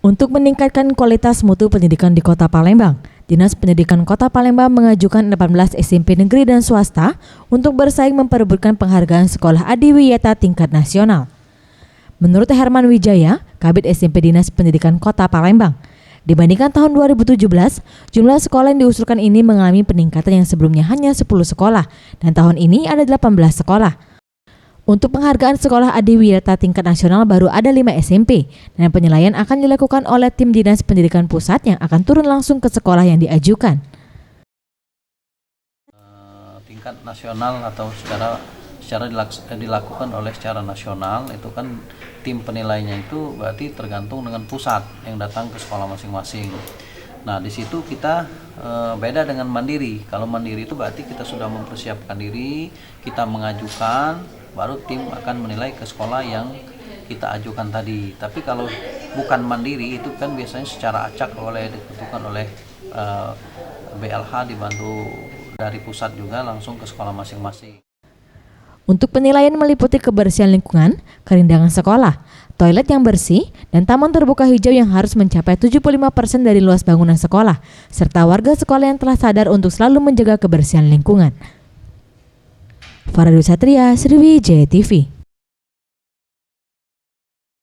Untuk meningkatkan kualitas mutu pendidikan di Kota Palembang, Dinas Pendidikan Kota Palembang mengajukan 18 SMP negeri dan swasta untuk bersaing memperebutkan penghargaan sekolah adiwiyata tingkat nasional. Menurut Herman Wijaya, Kabid SMP Dinas Pendidikan Kota Palembang, dibandingkan tahun 2017, jumlah sekolah yang diusulkan ini mengalami peningkatan yang sebelumnya hanya 10 sekolah dan tahun ini ada 18 sekolah. Untuk penghargaan sekolah adiwiyata tingkat nasional baru ada 5 SMP dan penilaian akan dilakukan oleh tim Dinas Pendidikan Pusat yang akan turun langsung ke sekolah yang diajukan. Tingkat nasional atau secara dilakukan oleh secara nasional itu kan tim penilainya itu berarti tergantung dengan pusat yang datang ke sekolah masing-masing. Nah di situ kita beda dengan mandiri. Kalau mandiri itu berarti kita sudah mempersiapkan diri, kita mengajukan, baru tim akan menilai ke sekolah yang kita ajukan tadi. Tapi kalau bukan mandiri itu kan biasanya secara acak ditentukan oleh BLH dibantu dari pusat juga langsung ke sekolah masing-masing. Untuk penilaian meliputi kebersihan lingkungan, kerindangan sekolah, toilet yang bersih, dan taman terbuka hijau yang harus mencapai 75% dari luas bangunan sekolah, serta warga sekolah yang telah sadar untuk selalu menjaga kebersihan lingkungan. Faradul Satria, Sriwijaya TV.